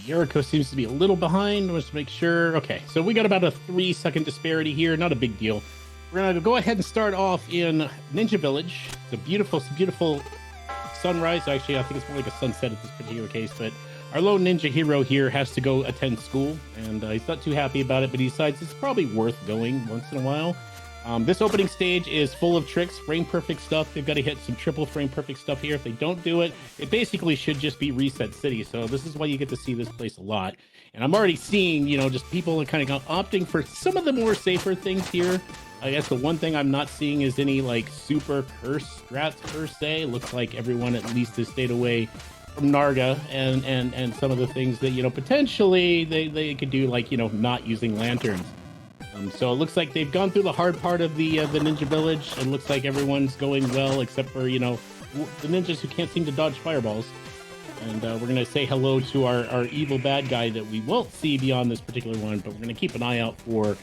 Yeriko seems to be a little behind. Let's make sure. Okay, so we got about a 3-second disparity here. Not a big deal. We're gonna go ahead and start off in Ninja Village. It's a beautiful, beautiful sunrise. Actually, I think it's more like a sunset at this particular case, but our lone ninja hero here has to go attend school, and he's not too happy about it, but he decides it's probably worth going once in a while. This opening stage is full of tricks, frame perfect stuff. They've got to hit some triple frame perfect stuff here. If they don't do it, it basically should just be Reset City. So this is why you get to see this place a lot. And I'm already seeing, you know, just people are kind of opting for some of the more safer things here. I guess the one thing I'm not seeing is any like super curse strats per se. Looks like everyone at least has stayed away from Narga and some of the things that, you know, potentially they could do, like, you know, not using lanterns. So it looks like they've gone through the hard part of the Ninja Village. It looks like everyone's going well, except for, you know, the ninjas who can't seem to dodge fireballs. And we're going to say hello to our evil bad guy that we won't see beyond this particular one, but we're going to keep an eye out for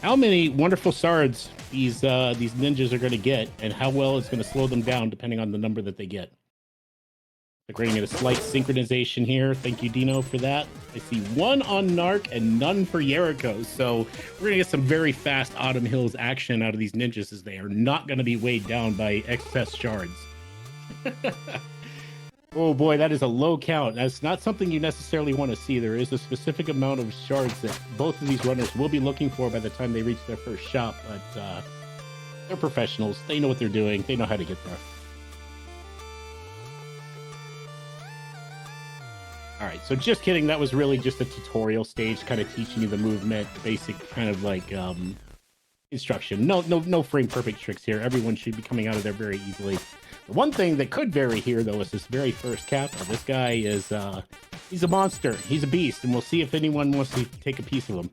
how many wonderful shards these ninjas are going to get and how well it's going to slow them down depending on the number that they get. They're creating a slight synchronization here. Thank you, Dino, for that. I see one on Narc and none for Yeriko. So we're going to get some very fast Autumn Hills action out of these ninjas, as they are not going to be weighed down by excess shards. Oh boy, that is a low count. That's not something you necessarily want to see. There is a specific amount of shards that both of these runners will be looking for by the time they reach their first shop. But they're professionals. They know what they're doing. They know how to get there. All right, so just kidding. That was really just a tutorial stage, kind of teaching you the movement, basic kind of like instruction. No frame perfect tricks here. Everyone should be coming out of there very easily. The one thing that could vary here, though, is this very first capper. This guy is he's a monster. He's a beast, and we'll see if anyone wants to take a piece of him.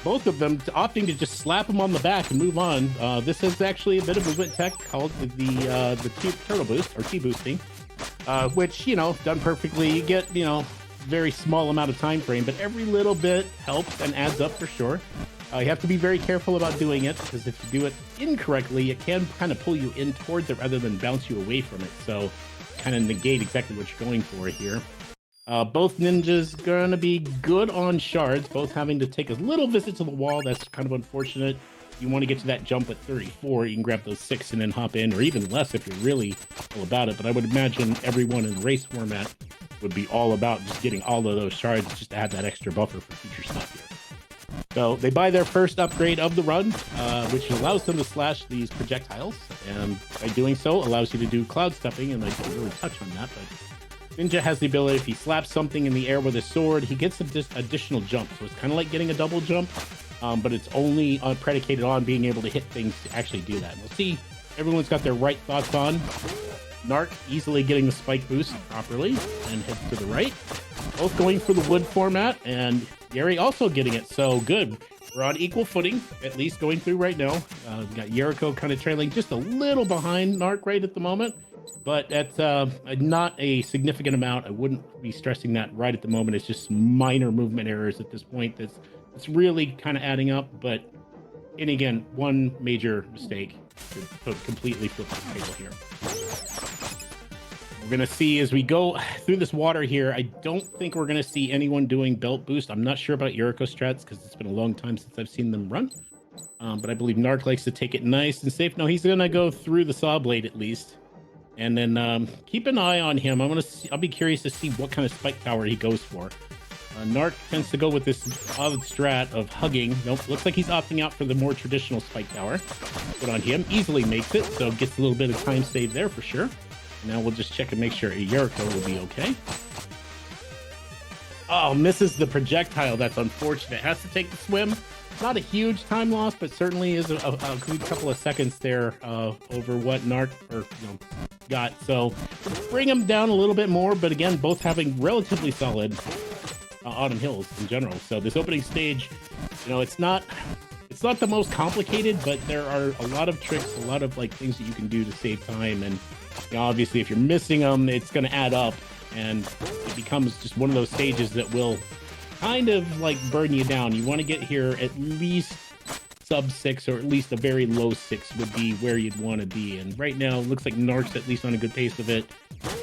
Both of them opting to just slap him on the back and move on. This is actually a bit of movement tech called the turtle boost or T-boosting. Which, you know, done perfectly, you get, you know, very small amount of time frame, but every little bit helps and adds up for sure. You have to be very careful about doing it, because if you do it incorrectly, it can kind of pull you in towards it rather than bounce you away from it. So kind of negate exactly what you're going for here. Both ninjas gonna be good on shards, both having to take a little visit to the wall. That's kind of unfortunate. You want to get to that jump at 34, you can grab those 6 and then hop in, or even less if you're really all about it. But I would imagine everyone in race format would be all about just getting all of those shards just to have that extra buffer for future stuff here. So they buy their first upgrade of the run, which allows them to slash these projectiles, and by doing so allows you to do cloud stepping, and I didn't really touch on that, but Ninja has the ability, if he slaps something in the air with his sword, he gets an additional jump. So it's kind of like getting a double jump, but it's only predicated on being able to hit things to actually do that. And we'll see everyone's got their right thoughts on. Narc easily getting the spike boost properly and heads to the right. Both going for the wood format, and Yeri also getting it. So good. We're on equal footing, at least going through right now. We've got Yeriko kind of trailing just a little behind Narc right at the moment, but that's not a significant amount. I wouldn't be stressing that right at the moment. It's just minor movement errors at this point. It's really kind of adding up, but and again, one major mistake to completely flip the table here. We're gonna see as we go through this water here. I don't think we're gonna see anyone doing belt boost. I'm not sure about Yeriko strats because it's been a long time since I've seen them run. But I believe Narc likes to take it nice and safe. No, he's gonna go through the saw blade at least, and then keep an eye on him. I'll be curious to see what kind of spike tower he goes for. Narc tends to go with this odd strat of hugging. Nope, looks like he's opting out for the more traditional spike tower. Put on him, easily makes it, so gets a little bit of time save there for sure. Now we'll just check and make sure Yeriko will be okay. Oh, misses the projectile. That's unfortunate. Has to take the swim. Not a huge time loss, but certainly is a couple of seconds there over what Narc got. So bring him down a little bit more, but again, both having relatively solid Autumn Hills in general. So this opening stage, you know, it's not the most complicated, but there are a lot of tricks, a lot of like things that you can do to save time, and you know, obviously if you're missing them, it's going to add up, and it becomes just one of those stages that will kind of like burn you down. You want to get here at least sub 6 or at least a very low 6 would be where you'd want to be. And right now, it looks like Narc's at least on a good pace with it.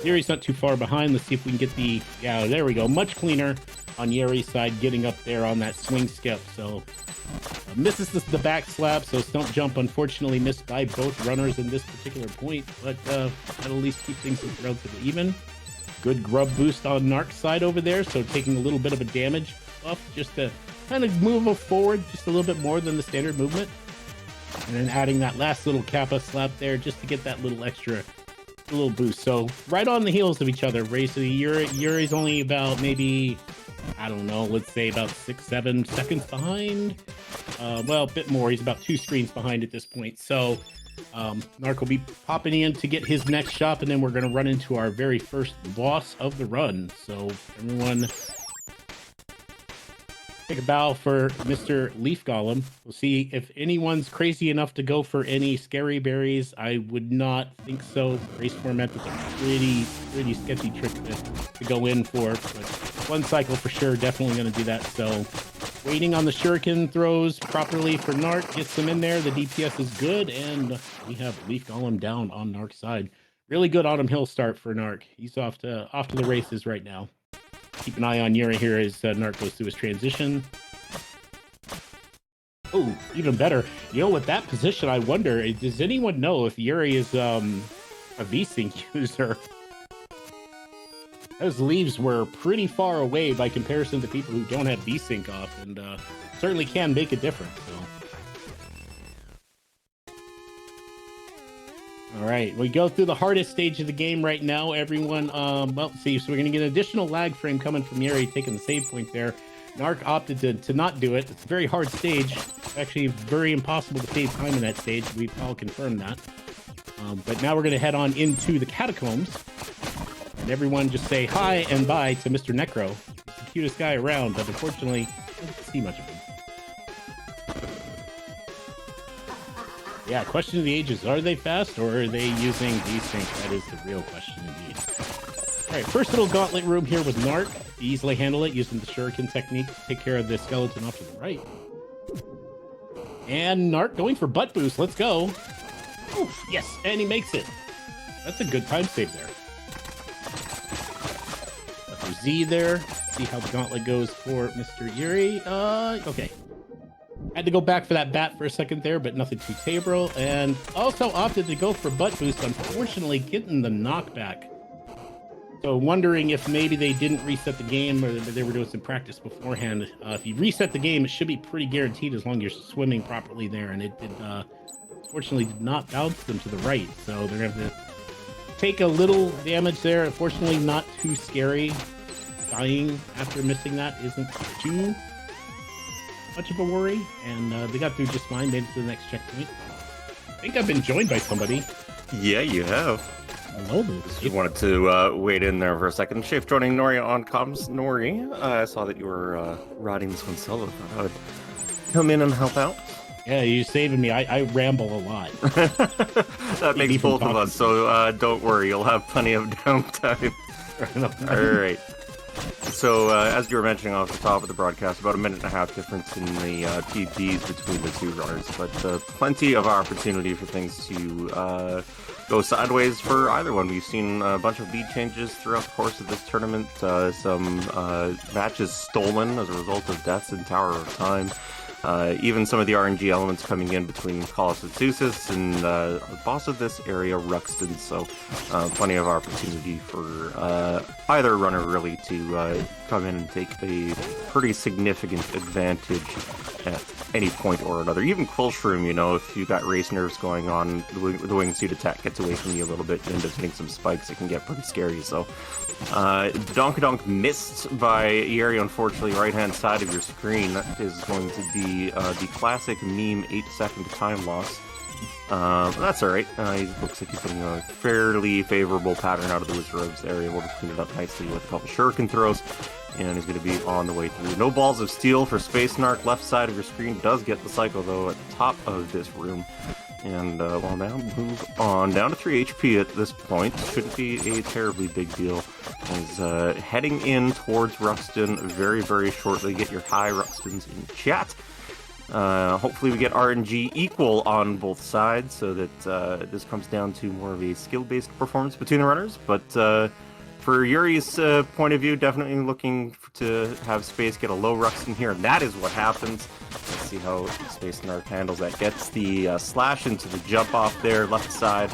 Yeri's not too far behind. Let's see if we can get the... Yeah, there we go. Much cleaner on Yeri's side, getting up there on that swing skip. So misses the back slap, so Stump Jump unfortunately missed by both runners in this particular point, but that'll at least keep things relatively even. Good grub boost on Narc's side over there, so taking a little bit of a damage buff just to kind of move forward just a little bit more than the standard movement. And then adding that last little Kappa slap there just to get that little extra little boost. So right on the heels of each other. Yuri's only about maybe, I don't know, let's say about 6-7 seconds behind. Well, a bit more. He's about 2 screens behind at this point. So Narc will be popping in to get his next shot, and then we're going to run into our very first loss of the run. So everyone take a bow for Mr. Leaf Golem. We'll see if anyone's crazy enough to go for any scary berries. I would not think so. Race format is a pretty sketchy trick to go in for, but one cycle for sure, definitely going to do that. So waiting on the shuriken throws properly for Narc, gets them in there. The DPS is good, and we have Leaf Golem down on Narc's side. Really good Autumn Hill start for Narc. He's off to the races right now. Keep an eye on Yuri here as Narc goes through his transition. Oh, even better. You know, with that position, I wonder, does anyone know if Yuri is a VSync user? Those leaves were pretty far away by comparison to people who don't have VSync off, and certainly can make a difference. So. All right, we go through the hardest stage of the game right now, everyone. Well, see, so we're going to get an additional lag frame coming from Yuri, taking the save point there. Narc opted to not do it. It's a very hard stage. It's actually very impossible to save time in that stage. We've all confirmed that. But now we're going to head on into the catacombs. And everyone just say hi and bye to Mr. Necro. He's the cutest guy around, but unfortunately, I don't see much of him. Yeah, question of the ages. Are they fast or are they using VSync? That is the real question indeed. All right, first little gauntlet room here with Narc. Easily handle it using the shuriken technique to take care of the skeleton off to the right. And Narc going for butt boost. Let's go. Oof, yes, and he makes it. That's a good time save there. Dr. Z there. See how the gauntlet goes for Mr. Yuri. Okay. Had to go back for that bat for a second there, but nothing too terrible. And also opted to go for butt boost, unfortunately getting the knockback. So wondering if maybe they didn't reset the game or they were doing some practice beforehand. If you reset the game, it should be pretty guaranteed as long as you're swimming properly there. And it unfortunately did not bounce them to the right. So they're going to have to take a little damage there. Unfortunately, not too scary. Dying after missing that isn't too much of a worry. And they got through just fine, made it to the next checkpoint. I think I've been joined by somebody. Yeah, you have. Hello, Just wanted to wait in there for a second. Shafe joining Nori on comms. Nori, I saw that you were riding this one solo. Thought I would come in and help out. Yeah, you're saving me. I ramble a lot. That makes both of us, so don't worry. You'll have plenty of downtime. All right. So, as you were mentioning off the top of the broadcast, about a minute and a half difference in the PPs between the two runners, but plenty of opportunity for things to go sideways for either one. We've seen a bunch of lead changes throughout the course of this tournament, some matches stolen as a result of deaths in Tower of Time, even some of the RNG elements coming in between Colossus Zeusis and the boss of this area, Ruxton, so plenty of opportunity for either runner really to come in and take a pretty significant advantage at any point or another. Even Quillshroom, you know, if you got race nerves going on, the wingsuit attack gets away from you a little bit, you end up hitting some spikes, it can get pretty scary. So Donkadonk missed by Yeri, unfortunately, right-hand side of your screen. That is going to be the classic meme 8-second time loss. But that's alright. He looks like he's getting a fairly favorable pattern out of the Wizard's there, able to clean it up nicely with a couple shuriken throws. And he's going to be on the way through. No balls of steel for Space Narc. Left side of your screen does get the cycle, though, at the top of this room. And well, now move on down to 3 HP at this point. Shouldn't be a terribly big deal. As heading in towards Ruxton very, very shortly. Get your high Ruxtons in chat. Hopefully we get RNG equal on both sides so that this comes down to more of a skill-based performance between the runners. But for Yuri's point of view, definitely looking to have Space get a low Ruxton here, and that is what happens. Let's see how Space Narc handles that. Gets the slash into the jump off there, left side,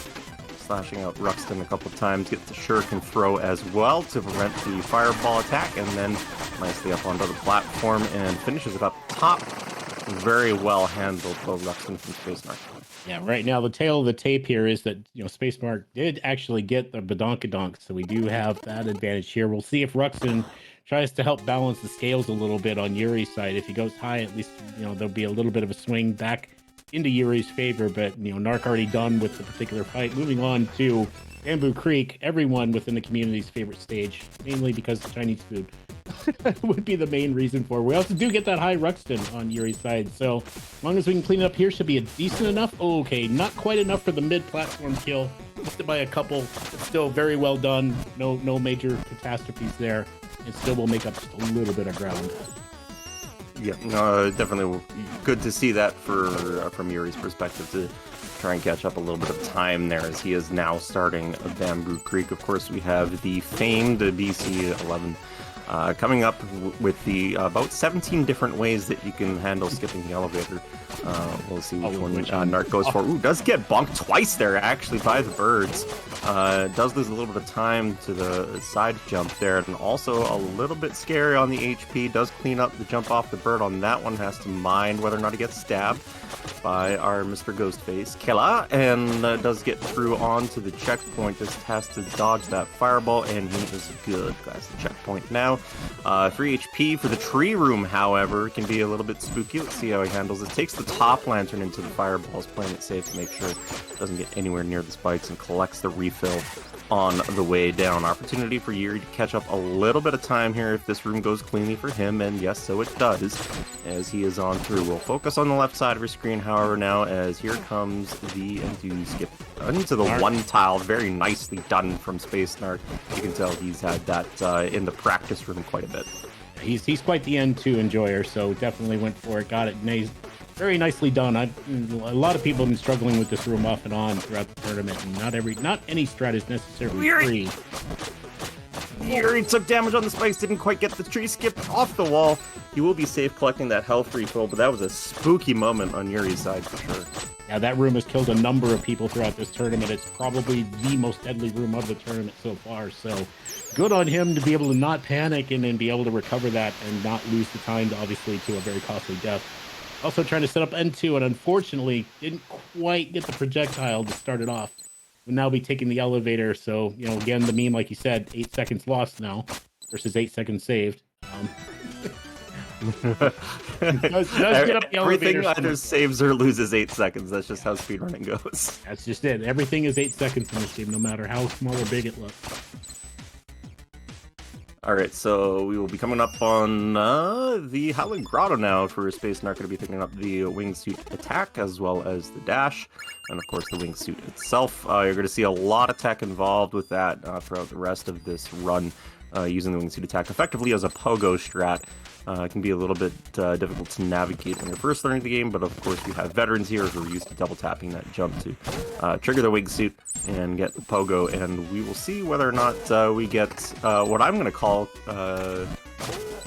slashing out Ruxton a couple times. Gets the shuriken throw as well to prevent the fireball attack, and then nicely up onto the platform and finishes it up top. Very well handled, though, Ruxton from Space Narc. Yeah, right now the tail of the tape here is that, Space Narc did actually get the badonkadonk, so we do have that advantage here. We'll see if Ruxton tries to help balance the scales a little bit on Yuri's side. If he goes high, at least, there'll be a little bit of a swing back into Yuri's favor, but, Narc already done with the particular fight. Moving on to Bamboo Creek, everyone within the community's favorite stage, mainly because the Chinese food would be the main reason for it. We also do get that high Ruxton on Yuri's side, so as long as we can clean it up here, should be a decent enough. Oh, okay, not quite enough for the mid-platform kill. Missed it by a couple, but still very well done. No major catastrophes there. It still will make up just a little bit of ground. Yeah, no, definitely good to see that from Yuri's perspective to try and catch up a little bit of time there as he is now starting Bamboo Creek. Of course, we have the famed BC-11 coming up with the about 17 different ways that you can handle skipping the elevator. We'll see which one Narc goes for. Ooh, does get bonked twice there, actually, by the birds. Does lose a little bit of time to the side jump there, and also a little bit scary on the HP. Does clean up the jump off the bird on that one. Has to mind whether or not he gets stabbed by our Mr. Ghostface killer, and does get through onto the checkpoint. Just has to dodge that fireball, and he is good. That's the checkpoint now. 3 HP for the tree room, however, can be a little bit spooky. Let's see how he handles it. Takes the top lantern into the fireballs, playing it safe to make sure it doesn't get anywhere near the spikes, and collects the refill on the way down. Opportunity for Yuri to catch up a little bit of time here if this room goes cleanly for him, and yes, so it does, as he is on through. We'll focus on the left side of your screen, however, now, as here comes the Enthuse skip into the one tile. Very nicely done from Space Narc. You can tell he's had that in the practice room quite a bit. He's quite the N2 enjoyer, so definitely went for it, got it nice. Very nicely done. A lot of people have been struggling with this room off and on throughout the tournament, and not any strat is necessarily free. Yuri took damage on the spikes, didn't quite get the tree skipped off the wall. He will be safe collecting that health refill, but that was a spooky moment on Yuri's side for sure. Yeah, that room has killed a number of people throughout this tournament. It's probably the most deadly room of the tournament so far, so good on him to be able to not panic and then be able to recover that and not lose the time, obviously, to a very costly death. Also trying to set up N2, and unfortunately didn't quite get the projectile to start it off. We'll now be taking the elevator, so, again, the meme, like you said, 8 seconds lost now versus 8 seconds saved. Does get up the Everything either saves or loses 8 seconds. That's just how speedrunning goes. That's just it. Everything is 8 seconds in this game, no matter how small or big it looks. Alright, so we will be coming up on the Howling Grotto now for Space Narc. Going to be picking up the wingsuit attack as well as the dash, and of course the wingsuit itself. You're going to see a lot of tech involved with that throughout the rest of this run, using the wingsuit attack effectively as a pogo strat. It can be a little bit difficult to navigate when you're first learning the game, but of course we have veterans here who are used to double tapping that jump to trigger the wingsuit and get the pogo, and we will see whether or not we get what I'm going to call,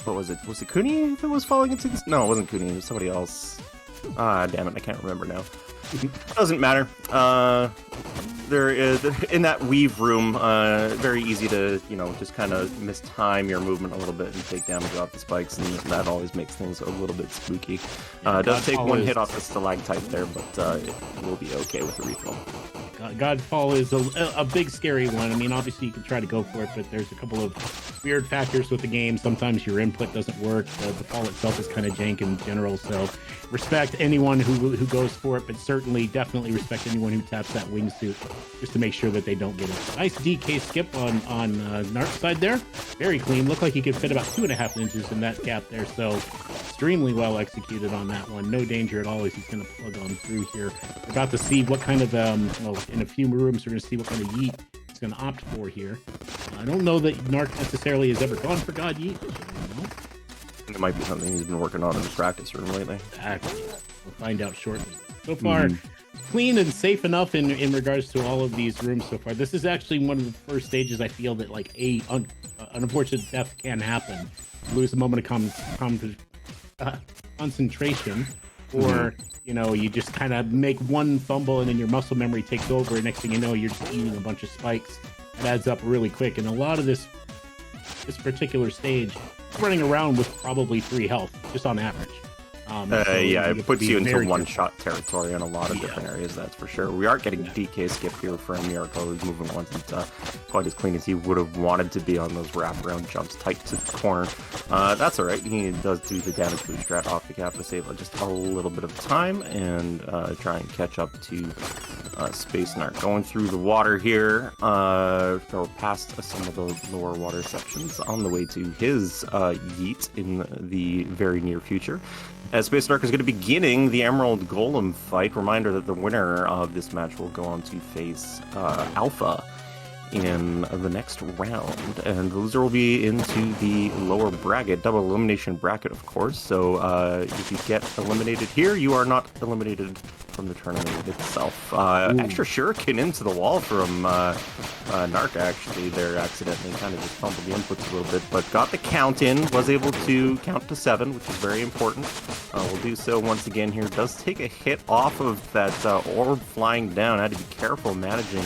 what was it? Was it Kuni that was falling into this? No, it wasn't Kuni, it was somebody else. Ah, damn it, I can't remember now. Doesn't matter. There is, in that weave room, very easy to, just kind of mistime your movement a little bit and take damage off the spikes, and that always makes things a little bit spooky. It does take one hit off the stalactite there, but it will be okay with the refill. Godfall is a big scary one. I mean, obviously you can try to go for it, but there's a couple of weird factors with the game. Sometimes your input doesn't work. The fall itself is kind of jank in general, so respect anyone who goes for it, but definitely respect anyone who taps that wingsuit just to make sure that they don't get it. Nice DK skip on Narc's side there. Very clean. Looked like he could fit about 2.5 inches in that gap there, so extremely well executed on that one. No danger at all as he's going to plug on through here. We're about to see what kind of, in a few rooms, we're going to see what kind of yeet he's going to opt for here. I don't know that Narc necessarily has ever gone for God Yeet. It might be something he's been working on in the practice room lately. Exactly. We'll find out shortly. So far, clean and safe enough in regards to all of these rooms so far. This is actually one of the first stages I feel that like an unfortunate death can happen. Lose a moment of concentration, or you know, you just kind of make one fumble and then your muscle memory takes over, and next thing you know, you're just eating a bunch of spikes. It adds up really quick, and a lot of this particular stage running around with probably 3 health just on average. Yeah, it puts you into one-shot territory in a lot of different areas, that's for sure. We are getting DK skip here from Yeriko, who's moving wasn't quite as clean as he would have wanted to be on those wraparound jumps tight to the corner. That's alright, he does do the damage boost strat off the cap to save just a little bit of time and try and catch up to Space Narc. Going through the water here, or past some of the lower water sections on the way to his yeet in the very near future. As Space Narc is going to be beginning the Emerald Golem fight. Reminder that the winner of this match will go on to face Alpha in the next round, and the loser will be into the lower bracket, double elimination bracket, of course. So if you get eliminated here, you are not eliminated from the tournament itself. Extra shuriken into the wall from Narc, actually, there accidentally kind of just fumbled the inputs a little bit, but got the count in, was able to count to 7, which is very important. Will do so once again here. Does take a hit off of that orb flying down. Had to be careful managing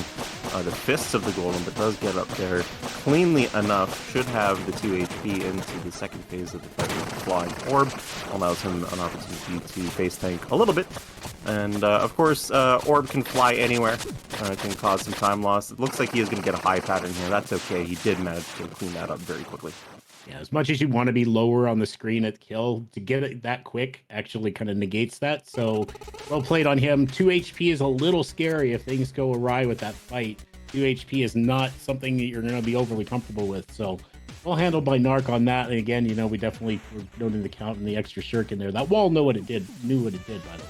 the fists of the golem, but does get up there cleanly enough. Should have the 2 HP into the second phase of the fight with the flying orb. Allows him an opportunity to face tank a little bit. And of course, orb can fly anywhere. It can cause some time loss. It looks like he is going to get a high pattern here. That's okay. He did manage to clean that up very quickly. Yeah, as much as you want to be lower on the screen at kill, to get it that quick actually kind of negates that. So well played on him. 2 HP is a little scary if things go awry with that fight. 2 HP is not something that you're going to be overly comfortable with. So well handled by Narc on that. And again, you know, we definitely were noting the count and the extra shuriken there. That wall knew what it did, by the way.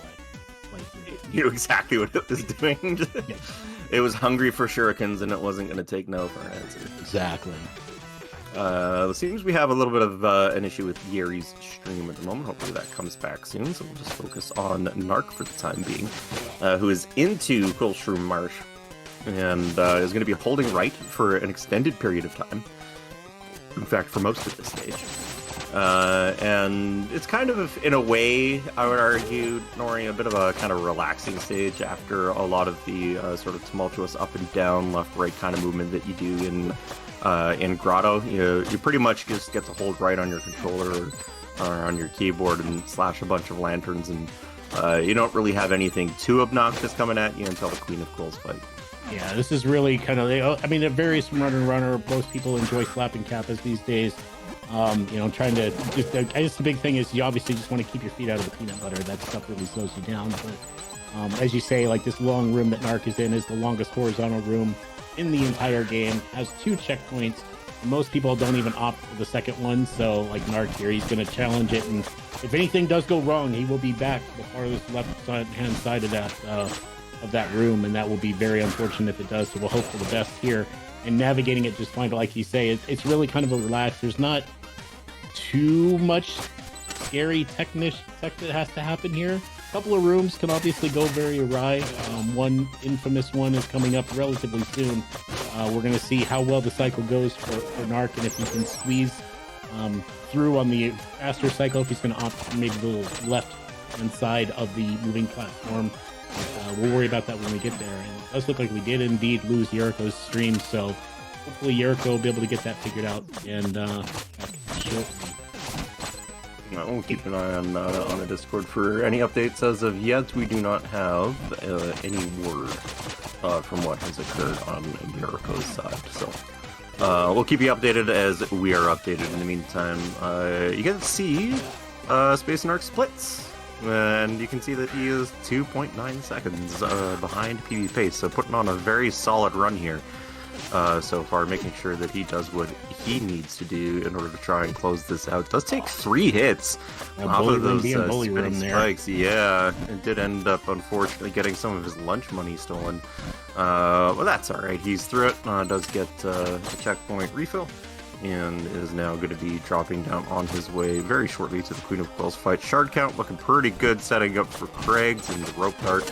Knew exactly what it was doing. Yeah. It was hungry for shurikens, and it wasn't going to take no for an answer. Exactly. It seems we have a little bit of an issue with Yeri's stream at the moment. Hopefully that comes back soon, so we'll just focus on Narc for the time being, who is into Quillshroom Marsh, and is going to be holding right for an extended period of time. In fact, for most of this stage. And it's kind of, in a way, I would argue, Nori, a bit of a kind of relaxing stage after a lot of the sort of tumultuous up and down, left, right kind of movement that you do in Grotto. You pretty much just get to hold right on your controller or on your keyboard and slash a bunch of lanterns, and you don't really have anything too obnoxious coming at you until the Queen of Quills fight. Yeah, this is really kind of, I mean, it varies from runner to runner. Most people enjoy slapping kappas these days. You know, trying to just, I guess the big thing is you obviously just want to keep your feet out of the peanut butter. That stuff really slows you down. But as you say, like this long room that Narc is in is the longest horizontal room in the entire game. Has 2 checkpoints. Most people don't even opt for the second one. So like Narc here, he's going to challenge it. And if anything does go wrong, he will be back to the farthest left-hand side of that room. And that will be very unfortunate if it does. So we'll hope for the best here. And navigating it just fine, but like you say, it's really kind of a relax. There's not too much scary tech that has to happen here. A couple of rooms can obviously go very awry. One infamous one is coming up relatively soon. We're going to see how well the cycle goes for Narc, and if he can squeeze through on the faster cycle, if he's going to opt for maybe the left-hand side of the moving platform. We'll worry about that when we get there. And it does look like we did indeed lose Yeriko's stream, so hopefully Yeriko will be able to get that figured out. And we'll keep an eye on the Discord for any updates. As of yet, we do not have any word from what has occurred on Yeriko's side. So we'll keep you updated as we are updated. In the meantime, you get to see Space Narc splits. And you can see that he is 2.9 seconds behind PB pace, so putting on a very solid run here so far, making sure that he does what he needs to do in order to try and close this out. It does take 3 hits off of those spinning spikes. Yeah, it did end up, unfortunately, getting some of his lunch money stolen. Well, that's alright. He's through it. Does get a checkpoint refill. and is now going to be dropping down on his way very shortly to the Queen of Quills fight. Shard count looking pretty good, setting up for Craig's and the rope dart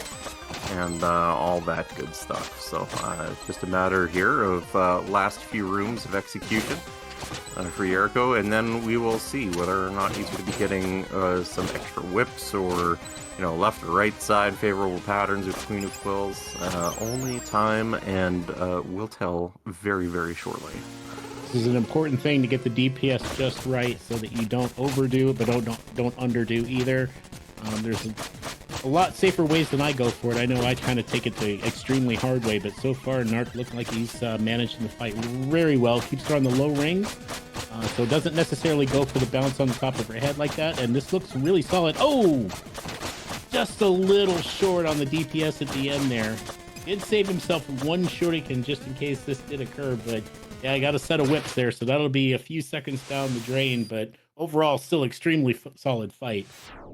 and all that good stuff. So it's just a matter here of last few rooms of execution for Yeriko, and then we will see whether or not he's going to be getting some extra whips or, left or right side favorable patterns with Queen of Quills. Only time and we'll tell very, very shortly. This is an important thing to get the DPS just right so that you don't overdo it, but don't underdo either. There's a lot safer ways than I go for it. I know I kind of take it the extremely hard way, but so far Narc looked like he's managing the fight very well. Keeps her on the low ring, so doesn't necessarily go for the bounce on the top of her head like that. And this looks really solid. Oh, just a little short on the DPS at the end there. Did save himself one shuriken just in case this did occur, but yeah, I got a set of whips there, so that'll be a few seconds down the drain, but overall still extremely solid fight.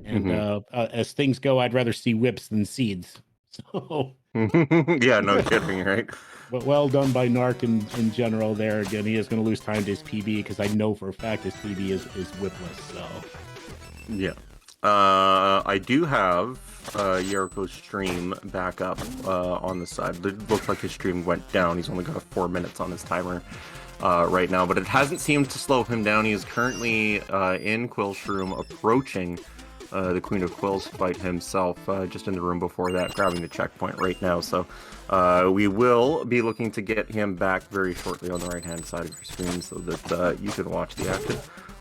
And as things go, I'd rather see whips than seeds. So yeah, no kidding, right? But well done by Narc in general there. Again, he is going to lose time to his PB because I know for a fact his PB is whipless. So yeah, I do have Yeriko's stream back up on the side. It looks like his stream went down. He's only got 4 minutes on his timer right now, but it hasn't seemed to slow him down. He is currently in Quill's room, approaching the Queen of Quills fight himself, just in the room before that, grabbing the checkpoint right now. So we will be looking to get him back very shortly on the right-hand side of your screen so that you can watch the action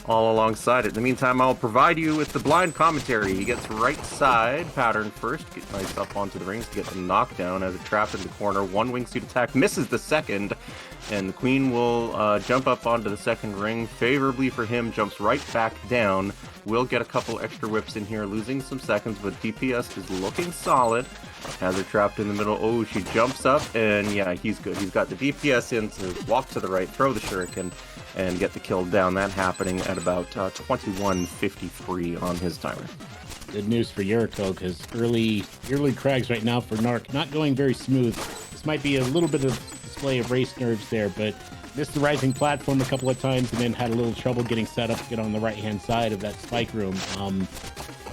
all alongside it. In the meantime, I'll provide you with the blind commentary. He gets right side pattern first, gets nice up onto the rings to get the knockdown as a trap in the corner. One wingsuit attack misses the second, and the Queen will jump up onto the second ring. Favorably for him, jumps right back down. Will get a couple extra whips in here, losing some seconds, but DPS is looking solid. Has her trapped in the middle. Oh, she jumps up, and yeah, he's good. He's got the DPS in to walk to the right, throw the shuriken, and get the kill down. That happening at about 21:53 on his timer. Good news for Yeriko, because early crags right now for Narc not going very smooth. This might be a little bit of display of race nerves there, but missed the rising platform a couple of times and then had a little trouble getting set up to get on the right-hand side of that spike room.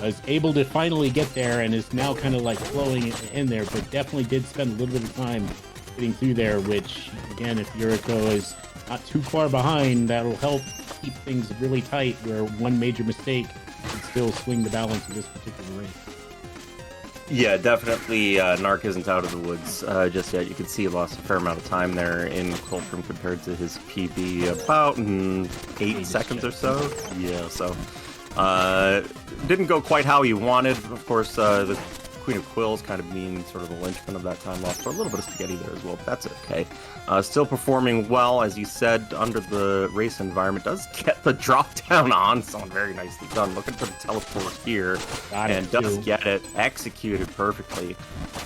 Was able to finally get there and is now kind of like flowing in there, but definitely did spend a little bit of time getting through there, which, again, if Yeriko is not too far behind, that'll help keep things really tight, where one major mistake can still swing the balance of this particular race. Yeah, definitely Narc isn't out of the woods just yet. You can see he lost a fair amount of time there in Coltrum compared to his PB, about 8 seconds or so. Yeah, so didn't go quite how he wanted. Of course, the Queen of Quills kind of being sort of the linchpin of that time lost, for a little bit of spaghetti there as well, but that's okay. Still performing well, as you said, under the race environment. Does get the drop down on someone, very nicely done. Looking for the teleport here, and does get it executed perfectly.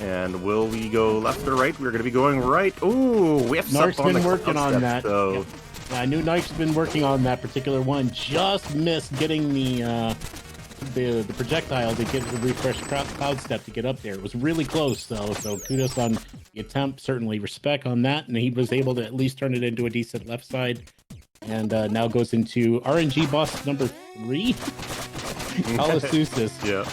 And will we go left or right? We're going to be going right. Ooh, whiffs up on the working on that. So. Yep. Yeah, I knew Knife's been working on that particular one. Just missed getting the projectile to get the refresh cloud step to get up there. It was really close though, so kudos on the attempt. Certainly respect on that, and he was able to at least turn it into a decent left side. And now goes into RNG boss number 3. Alasusis. Yeah.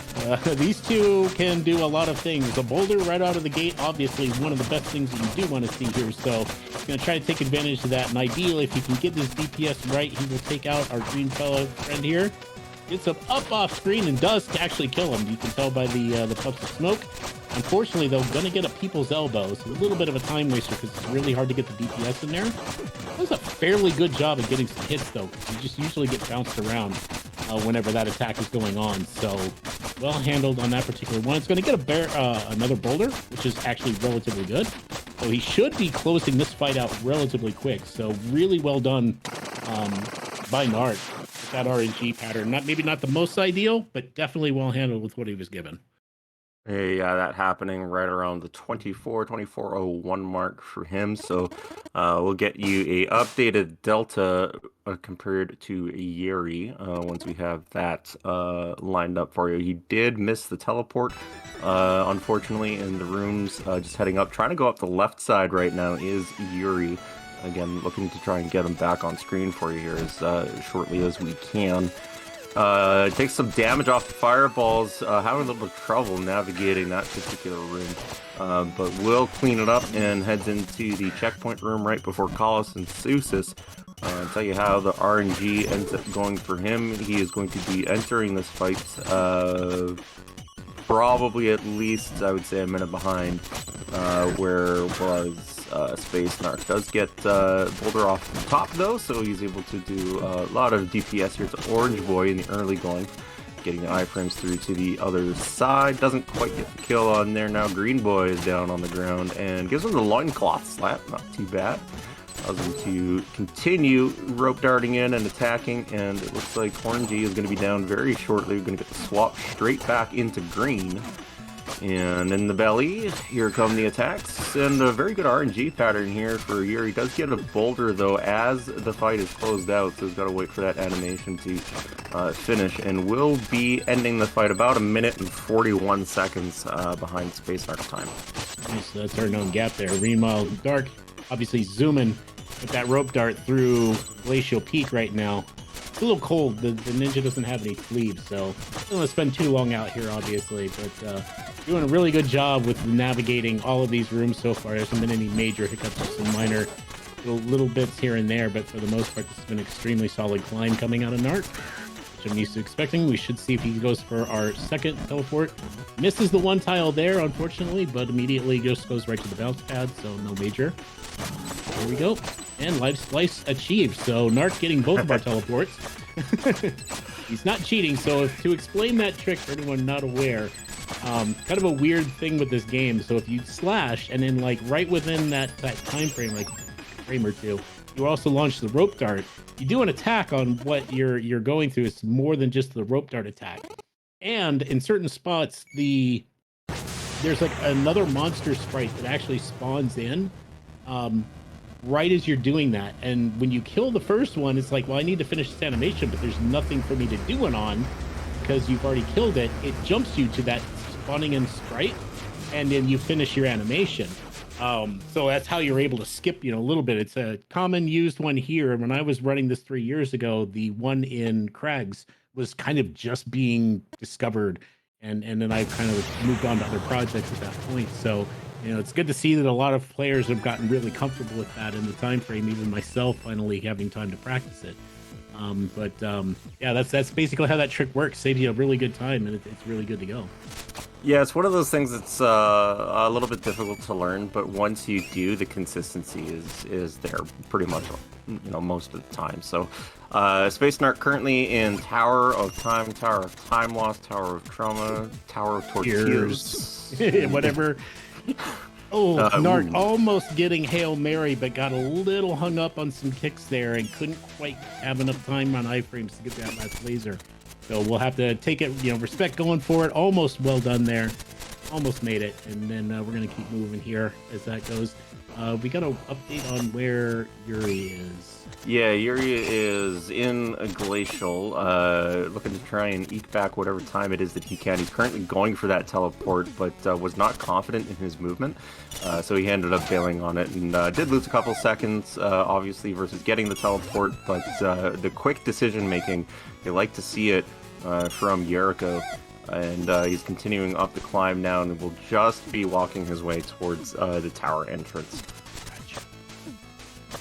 These two can do a lot of things. A boulder right out of the gate, obviously one of the best things that you do want to see here. So he's going to try to take advantage of that. And ideally, if he can get his DPS right, he will take out our green fellow friend here. Gets him up off screen and does actually kill him. You can tell by the puffs of smoke. Unfortunately, though, gonna get a people's elbow. So a little bit of a time waster because it's really hard to get the DPS in there. Does a fairly good job of getting some hits, though, because you just usually get bounced around whenever that attack is going on. So well handled on that particular one. It's going to get another boulder, which is actually relatively good. So he should be closing this fight out relatively quick. So really well done by Narc. That RNG pattern, maybe not the most ideal, but definitely well handled with what he was given. Hey, that happening right around the 24:01 mark for him. So we'll get you a updated delta compared to Yeri once we have that lined up for you. He did miss the teleport, unfortunately, in the rooms. Just heading up, trying to go up the left side right now is Yuri. again, looking to try and get him back on screen for you here as shortly as we can. Takes some damage off the fireballs, having a little bit of trouble navigating that particular room. But will clean it up and heads into the checkpoint room right before Collis and Seusis. I'll tell you how the RNG ends up going for him. He is going to be entering this fight probably at least, I would say, a minute behind where was Space Narc. Does get Boulder off the top though, so he's able to do a lot of DPS here to Orange Boy in the early going. Getting the iframes through to the other side. Doesn't quite get the kill on there. Now Green Boy is down on the ground and gives him the loincloth slap. Not too bad. Allows him to continue rope darting in and attacking, and it looks like Orangey is going to be down very shortly. We're going to get the swap straight back into green. And in the belly, here come the attacks, and a very good RNG pattern here for Yuri. Does get a boulder though as the fight is closed out, so he's got to wait for that animation to finish, and will be ending the fight about 1 minute and 41 seconds behind Space Narc time. Nice, that's our known gap there. Meanwhile, Dark obviously zooming with that rope dart through Glacial Peak right now. It's a little cold. The ninja doesn't have any sleeves, so I don't want to spend too long out here, obviously, but doing a really good job with navigating all of these rooms so far. There hasn't been any major hiccups, just some minor little bits here and there, but for the most part, this has been an extremely solid climb coming out of Narc, which I'm used to expecting. We should see if he goes for our second teleport. Misses the one tile there, unfortunately, but immediately just goes right to the bounce pad, so no major. There we go. And life slice achieved. So Narc getting both of our teleports. He's not cheating. So to explain that trick for anyone not aware, kind of a weird thing with this game. So if you slash and then like right within that time frame, like a frame or two, you also launch the rope dart. You do an attack on what you're going through. It's more than just the rope dart attack. And in certain spots, there's like another monster sprite that actually spawns in. Right as you're doing that, and when you kill the first one, it's like, well, I need to finish this animation, but there's nothing for me to do it on because you've already killed it. It jumps you to that spawning in sprite, and then you finish your animation. So that's how you're able to skip, a little bit. It's a common used one here. When I was running this 3 years ago, the one in Crags was kind of just being discovered, and then I kind of moved on to other projects at that point. So it's good to see that a lot of players have gotten really comfortable with that in the time frame, even myself finally having time to practice it. Yeah, that's basically how that trick works. Saves you a really good time, and it's really good to go. Yeah, it's one of those things that's a little bit difficult to learn, but once you do, the consistency is there pretty much, most of the time. So, Space Narc currently in Tower of Time, Tower of Time Loss, Tower of Trauma, Tower of Tortures. Whatever. Narc almost getting Hail Mary, but got a little hung up on some kicks there and couldn't quite have enough time on iframes to get that last laser. So we'll have to take it, respect going for it. Almost well done there. Almost made it. And then we're going to keep moving here as that goes. We got an update on where Yuri is. Yeah, Yuri is in a glacial, looking to try and eke back whatever time it is that he can. He's currently going for that teleport, but was not confident in his movement, so he ended up bailing on it, and did lose a couple seconds, obviously, versus getting the teleport, but the quick decision-making, you like to see it from Yeriko, and he's continuing up the climb now, and will just be walking his way towards the tower entrance.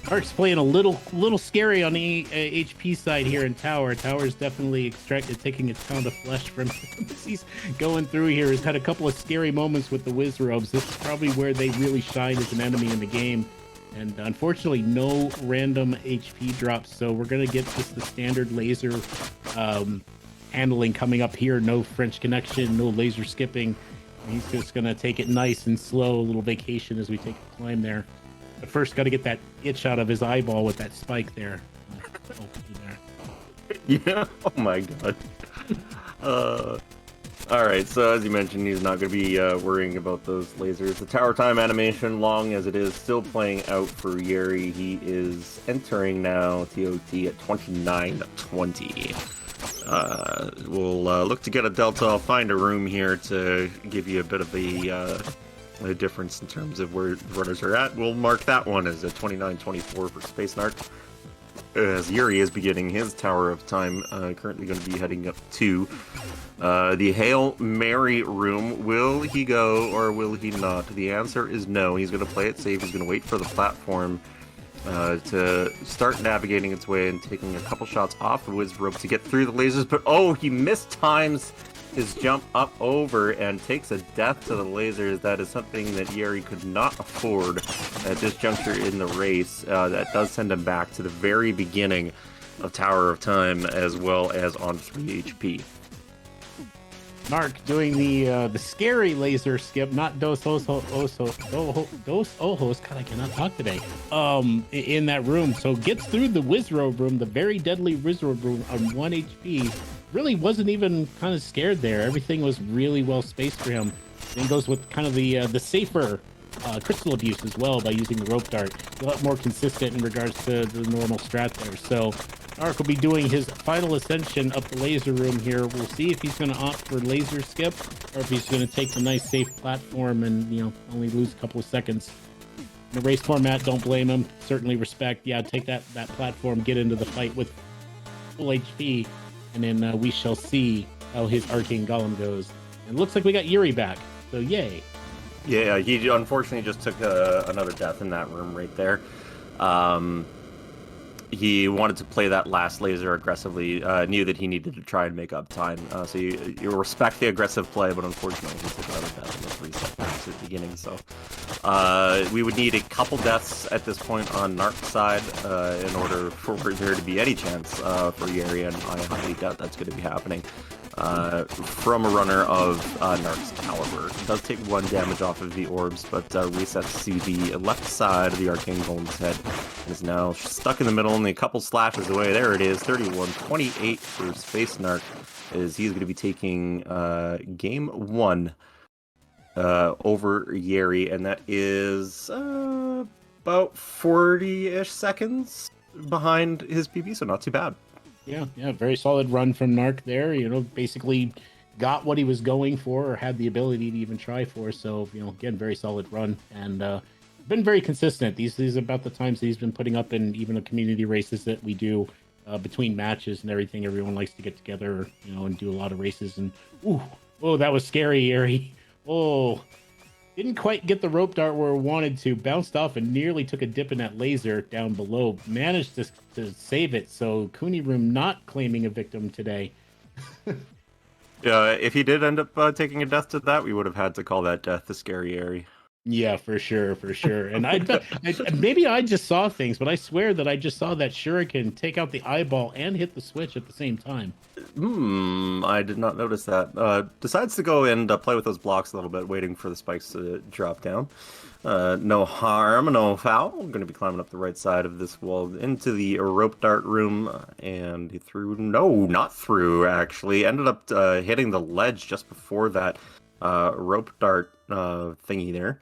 Narc's playing a little scary on the HP side here in Tower. Tower's definitely taking a pound of flesh from him as he's going through here. He's had a couple of scary moments with the Wiz Robes. This is probably where they really shine as an enemy in the game. And unfortunately, no random HP drops, so we're going to get just the standard laser handling coming up here. No French connection, no laser skipping. He's just going to take it nice and slow, a little vacation as we take a climb there. But first, got to get that itch out of his eyeball with that spike there. Yeah, oh my god. Alright, so as you mentioned, he's not going to be worrying about those lasers. The tower time animation, long as it is, still playing out for Yuri. He is entering now TOT at 29:20. We'll look to get a delta. I'll find a room here to give you a bit of a difference in terms of where the runners are at. We'll mark that one as a 29-24 for Space Narc. As Yuri is beginning his Tower of Time, currently going to be heading up to the Hail Mary room. Will he go or will he not? The answer is no. He's going to play it safe. He's going to wait for the platform to start navigating its way and taking a couple shots off the Wiz rope to get through the lasers. But oh, he mistimes his jump up over and takes a death to the lasers. That is something that Yuri could not afford at this juncture in the race. That does send him back to the very beginning of Tower of Time, as well as on 3 HP. Narc doing the scary laser skip, not dos ojos. God, I cannot talk today. In that room, so gets through the Wizrobe room, the very deadly Wizrobe room on 1 HP. Really wasn't even kind of scared there. Everything was really well spaced for him. Then goes with kind of the safer crystal abuse as well by using the rope dart. A lot more consistent in regards to the normal strat there. So Narc will be doing his final ascension up the laser room here. We'll see if he's going to opt for laser skip or if he's going to take the nice safe platform and, you know, only lose a couple of seconds. In the race format, don't blame him. Certainly respect. Yeah, take that platform, get into the fight with full HP, and then we shall see how his Arcane Golem goes. And it looks like we got Yuri back, so yay. Yeah, he unfortunately just took another death in that room right there. He wanted to play that last laser aggressively, knew that he needed to try and make up time. So you respect the aggressive play, but unfortunately he took another death in the 3 seconds at the beginning. So we would need a couple deaths at this point on Narc's side in order for there to be any chance for Yuri, and I highly doubt that's going to be happening. From a runner of Narc's caliber. It does take 1 damage off of the orbs, but resets to the left side of the Arcane Golem's head. And is now stuck in the middle, only a couple slashes away. There it is, 31-28 for Space Narc, as he's going to be taking game 1 over Yuri, and that is about 40-ish seconds behind his PB, so not too bad. Yeah, very solid run from Narc there. You know, basically got what he was going for or had the ability to even try for. So, you know, again, very solid run and been very consistent. These are about the times that he's been putting up in even the community races that we do between matches and everything. Everyone likes to get together, you know, and do a lot of races. And oh, that was scary, Yuri. Oh, didn't quite get the rope dart where it wanted to. Bounced off and nearly took a dip in that laser down below. Managed to save it. So Cooney Room not claiming a victim today. If he did end up taking a death to that, we would have had to call that death the scary area. Yeah, for sure. And I maybe I just saw things, but I swear that I just saw that shuriken take out the eyeball and hit the switch at the same time. I did not notice that. Decides to go and play with those blocks a little bit, waiting for the spikes to drop down. No harm, no foul. I'm going to be climbing up the right side of this wall into the rope dart room, and he threw. No, not through. Actually, ended up hitting the ledge just before that rope dart thingy there,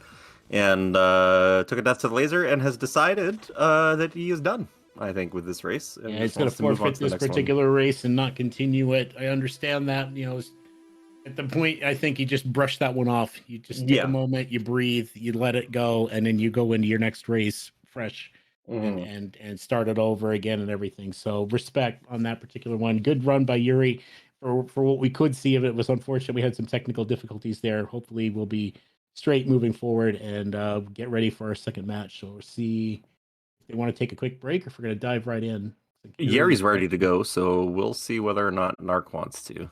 and took a death to the laser, and has decided that he is done. I think with this race, and he's going to forfeit this particular race and not continue it. I understand that, you know. At the point, I think you just brush that one off. You just take a moment, you breathe, you let it go, and then you go into your next race fresh and start it over again and everything. So respect on that particular one. Good run by Yuri for what we could see of it. It was unfortunate we had some technical difficulties there. Hopefully we'll be straight moving forward and get ready for our second match. So we'll see if they want to take a quick break or if we're going to dive right in. Yuri's ready to go, so we'll see whether or not Narc wants to.